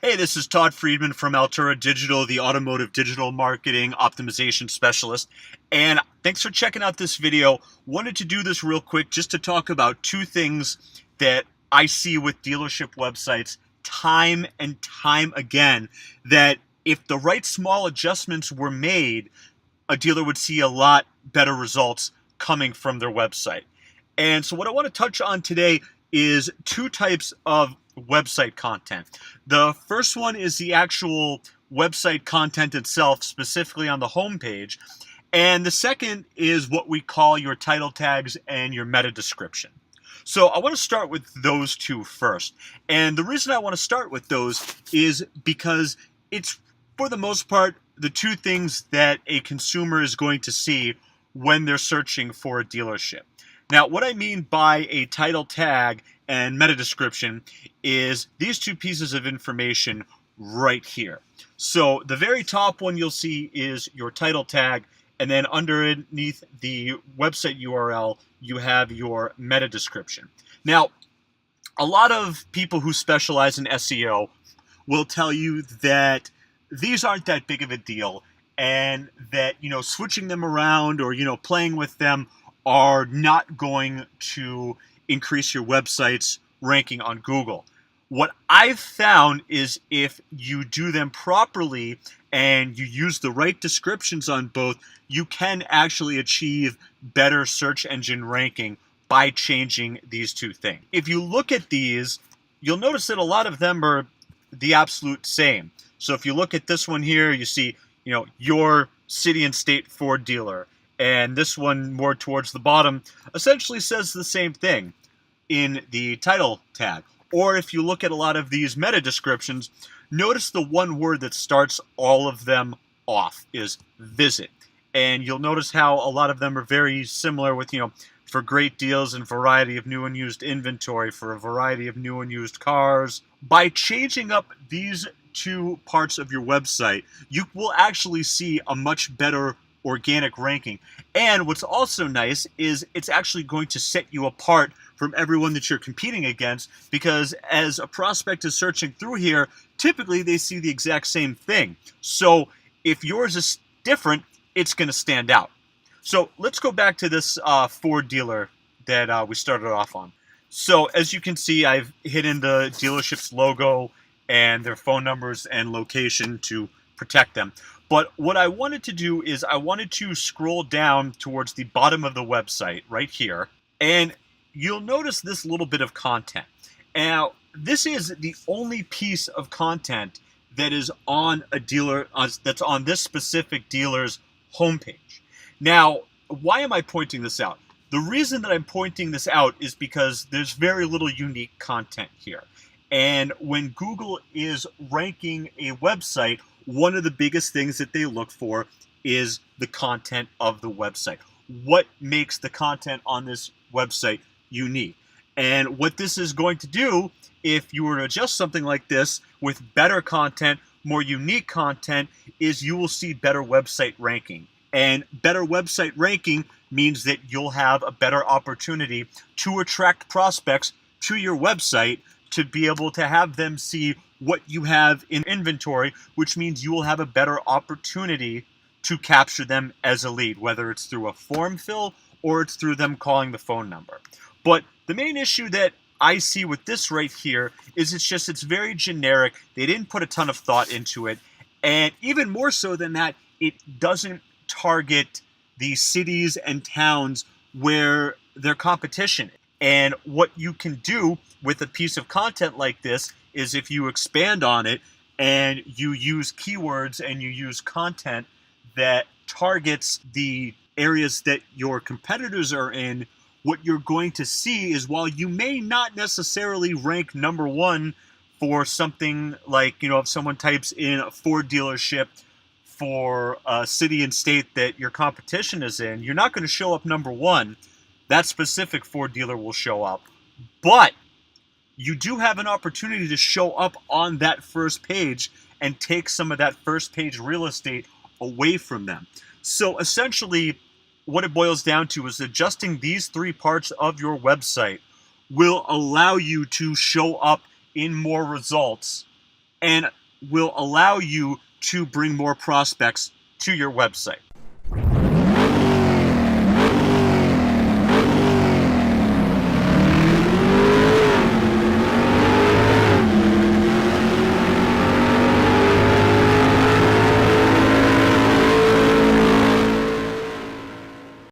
Hey, this is Todd Friedman from Altura Digital, the automotive digital marketing optimization specialist. And thanks for checking out this video. Wanted to do this real quick just to talk about two things that I see with dealership websites time and time again, that if the right small adjustments were made, a dealer would see a lot better results coming from their website. And so what I want to touch on today is two types of website content. The first one is the actual website content itself, specifically on the homepage. And the second is what we call your title tags and your meta description. So I want to start with those two first. And the reason I want to start with those is because it's, for the most part, the two things that a consumer is going to see when they're searching for a dealership. Now, what I mean by a title tag and meta description is these two pieces of information right here. So the very top one you'll see is your title tag, and then underneath the website URL, you have your meta description. Now, a lot of people who specialize in SEO will tell you that these aren't that big of a deal, and that, switching them around or, playing with them are not going to increase your website's ranking on Google. What I've found is if you do them properly and you use the right descriptions on both, you can actually achieve better search engine ranking by changing these two things. If you look at these, you'll notice that a lot of them are the absolute same. So if you look at this one here, you see, your city and state Ford dealer. And this one more towards the bottom essentially says the same thing in the title tag. Or if you look at a lot of these meta descriptions, notice the one word that starts all of them off is visit. And you'll notice how a lot of them are very similar with, for great deals and variety of new and used inventory, for a variety of new and used cars. By changing up these two parts of your website, you will actually see a much better organic ranking. And what's also nice is it's actually going to set you apart from everyone that you're competing against, because as a prospect is searching through here, typically they see the exact same thing. So if yours is different, it's going to stand out. So let's go back to this Ford dealer that we started off on. So as you can see, I've hidden the dealership's logo and their phone numbers and location to protect them. But what I wanted to do is I wanted to scroll down towards the bottom of the website right here, and you'll notice this little bit of content. Now, this is the only piece of content that is on a dealer, that's on this specific dealer's homepage. Now, why am I pointing this out? The reason that I'm pointing this out is because there's very little unique content here. And when Google is ranking a website, one of the biggest things that they look for is the content of the website. What makes the content on this website unique? And what this is going to do, if you were to adjust something like this with better content, more unique content, is you will see better website ranking. And better website ranking means that you'll have a better opportunity to attract prospects to your website, to be able to have them see what you have in inventory, which means you will have a better opportunity to capture them as a lead, whether it's through a form fill or it's through them calling the phone number. But the main issue that I see with this right here is it's very generic. They didn't put a ton of thought into it. And even more so than that, it doesn't target the cities and towns where their competition is. And what you can do with a piece of content like this is if you expand on it and you use keywords and you use content that targets the areas that your competitors are in, what you're going to see is, while you may not necessarily rank number one for something like, if someone types in a Ford dealership for a city and state that your competition is in, you're not going to show up number one. That specific Ford dealer will show up. But you do have an opportunity to show up on that first page and take some of that first page real estate away from them. So essentially, what it boils down to is adjusting these three parts of your website will allow you to show up in more results and will allow you to bring more prospects to your website.